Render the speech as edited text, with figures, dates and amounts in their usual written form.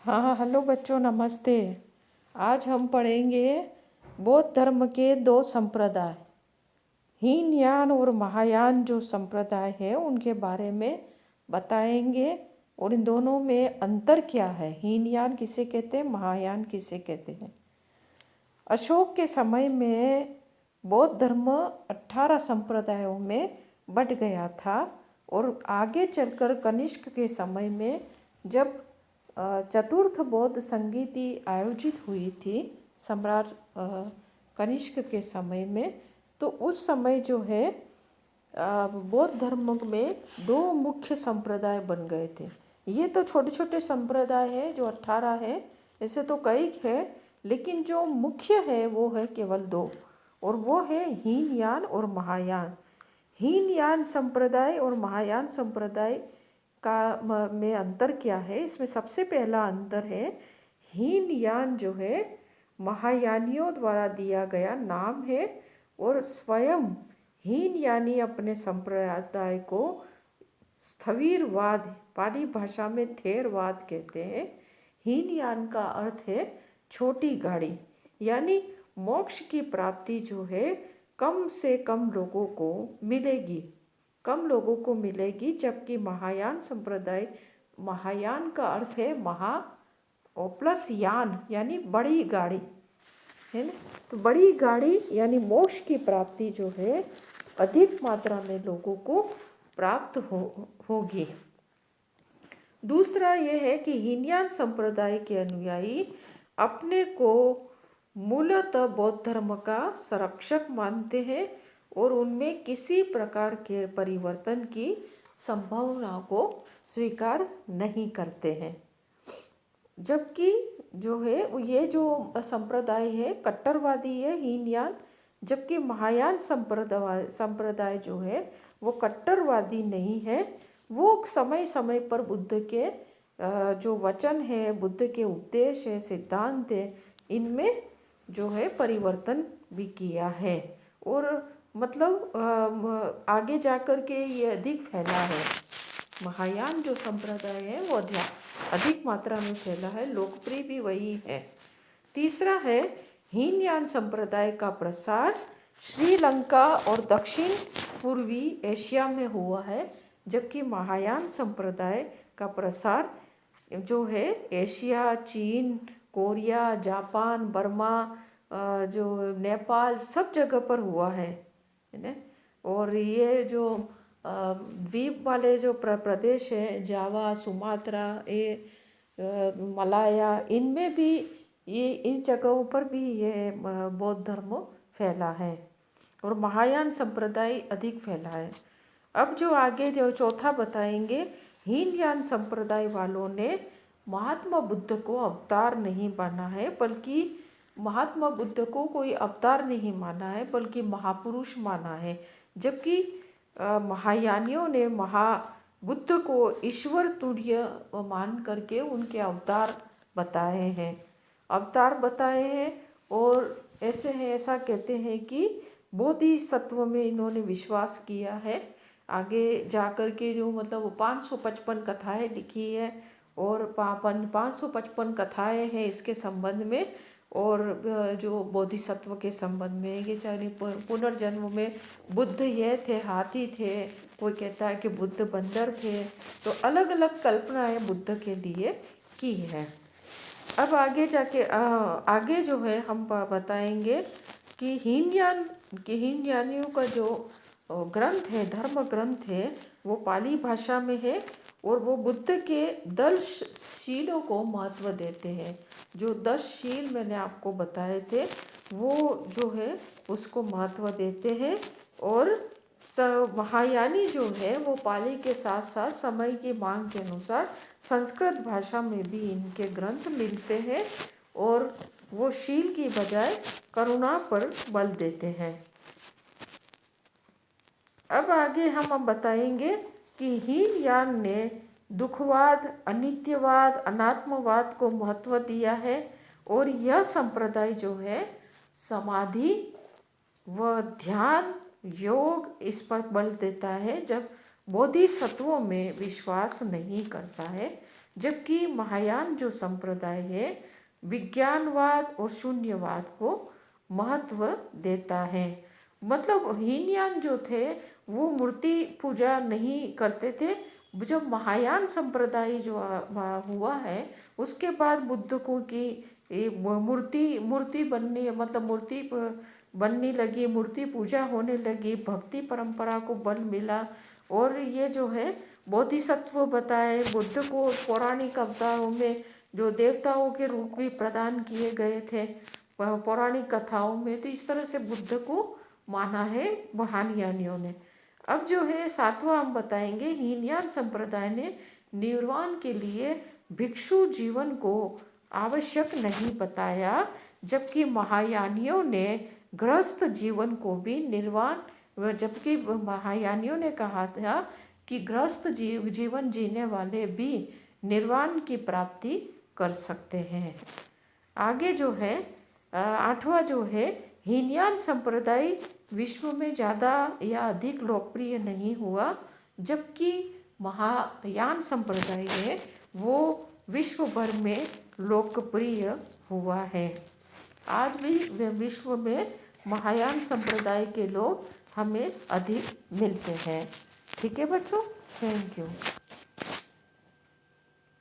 हाँ, हेलो बच्चों, नमस्ते। आज हम पढ़ेंगे बौद्ध धर्म के दो संप्रदाय, हीनयान और महायान। जो संप्रदाय है उनके बारे में बताएंगे और इन दोनों में अंतर क्या है, हीनयान किसे कहते हैं, महायान किसे कहते हैं। अशोक के समय में बौद्ध धर्म 18 संप्रदायों में बट गया था और आगे चलकर कनिष्क के समय में जब चतुर्थ बौद्ध संगीति आयोजित हुई थी सम्राट कनिष्क के समय में, तो उस समय जो है बौद्ध धर्म में दो मुख्य संप्रदाय बन गए थे। ये तो छोटे छोटे संप्रदाय है जो 18 है, ऐसे तो कई है, लेकिन जो मुख्य है वो है केवल दो, और वो है हीनयान और महायान। हीनयान संप्रदाय और महायान संप्रदाय का में अंतर क्या है, इसमें सबसे पहला अंतर है हीनयान जो है महायानियों द्वारा दिया गया नाम है और स्वयं हीनयानी अपने संप्रदाय को स्थविरवाद, पाली भाषा में थेरवाद कहते हैं। हीनयान का अर्थ है छोटी गाड़ी, यानी मोक्ष की प्राप्ति जो है कम से कम लोगों को मिलेगी, जबकि महायान संप्रदाय, महायान का अर्थ है महा और प्लस यान यानी बड़ी गाड़ी है ना, तो बड़ी गाड़ी यानी मोक्ष की प्राप्ति जो है अधिक मात्रा में लोगों को प्राप्त होगी। दूसरा ये है कि हीनयान संप्रदाय के अनुयायी अपने को मूलतः बौद्ध धर्म का संरक्षक मानते हैं और उनमें किसी प्रकार के परिवर्तन की संभावना को स्वीकार नहीं करते हैं। जबकि जो है ये जो संप्रदाय है कट्टरवादी है हीनयान, जबकि महायान संप्रदाय जो है वो कट्टरवादी नहीं है। वो समय समय पर बुद्ध के जो वचन है, बुद्ध के उपदेश है, सिद्धांत है, इनमें जो है परिवर्तन भी किया है और मतलब आगे जाकर के ये अधिक फैला है। महायान जो संप्रदाय है वो अधिक मात्रा में फैला है, लोकप्रिय भी वही है। तीसरा है हीनयान संप्रदाय का प्रसार श्रीलंका और दक्षिण पूर्वी एशिया में हुआ है, जबकि महायान संप्रदाय का प्रसार जो है एशिया, चीन, कोरिया, जापान, बर्मा, जो नेपाल, सब जगह पर हुआ है ना। और ये जो द्वीप वाले जो प्रदेश है, जावा, सुमात्रा, मलाया, इनमें भी ये इन जगहों पर भी ये बौद्ध धर्म फैला है और महायान संप्रदाय अधिक फैला है। अब जो आगे जो चौथा बताएंगे, हीनयान संप्रदाय वालों ने महात्मा बुद्ध को अवतार नहीं माना है, बल्कि महात्मा बुद्ध को कोई अवतार नहीं माना है बल्कि महापुरुष माना है। जबकि महायानियों ने बुद्ध को ईश्वर तुल्य मान करके उनके अवतार बताए हैं और ऐसा कहते हैं कि बोधिसत्व में इन्होंने विश्वास किया है। आगे जाकर के जो मतलब 555 कथाएं लिखी है और 555 कथाएं हैं इसके संबंध में, और जो बोधिसत्व के संबंध में ये चाहे पुनर्जन्म में बुद्ध ये थे, हाथी थे, कोई कहता है कि बुद्ध बंदर थे, तो अलग अलग कल्पनाएं बुद्ध के लिए की है। अब आगे जाके आगे जो है हम बताएंगे कि हीनयानियों का जो ग्रंथ है, धर्म ग्रंथ है, वो पाली भाषा में है और वो बुद्ध के 10 शीलों को महत्व देते हैं। जो 10 शील मैंने आपको बताए थे वो जो है उसको महत्व देते हैं। और महायानी जो है वो पाली के साथ साथ समय की मांग के अनुसार संस्कृत भाषा में भी इनके ग्रंथ मिलते हैं और वो शील की बजाय करुणा पर बल देते हैं। अब आगे हम बताएंगे कि हीनयान ने दुखवाद, अनित्यवाद, अनात्मवाद को महत्व दिया है और यह संप्रदाय जो है समाधि व ध्यान, योग इस पर बल देता है, जब बोधिसत्वों में विश्वास नहीं करता है। जबकि महायान जो संप्रदाय है विज्ञानवाद और शून्यवाद को महत्व देता है। मतलब हीनयान जो थे वो मूर्ति पूजा नहीं करते थे। जब महायान संप्रदाय जो हुआ है उसके बाद बुद्ध की मूर्ति मूर्ति बनने मतलब बनने लगी, मूर्ति पूजा होने लगी, भक्ति परंपरा को बल मिला। और ये जो है बोधिसत्व बताए बुद्ध को पौराणिक अवतारों में जो देवताओं के रूप भी प्रदान किए गए थे पौराणिक कथाओं में। तो इस तरह से बुद्ध को माना है महायानियों ने। अब जो है सातवां हम बताएंगे, हीनयान संप्रदाय ने निर्वाण के लिए भिक्षु जीवन को आवश्यक नहीं बताया, जबकि महायानियों ने गृहस्थ जीवन को भी जबकि महायानियों ने कहा था कि गृहस्थ जीवन जीने वाले भी निर्वाण की प्राप्ति कर सकते हैं। आगे जो है आठवां जो है, हीनयान संप्रदाय विश्व में ज़्यादा या अधिक लोकप्रिय नहीं हुआ, जबकि महायान संप्रदाय है वो विश्व भर में लोकप्रिय हुआ है। आज भी विश्व में महायान संप्रदाय के लोग हमें अधिक मिलते हैं। ठीक है बच्चों, थैंक यू।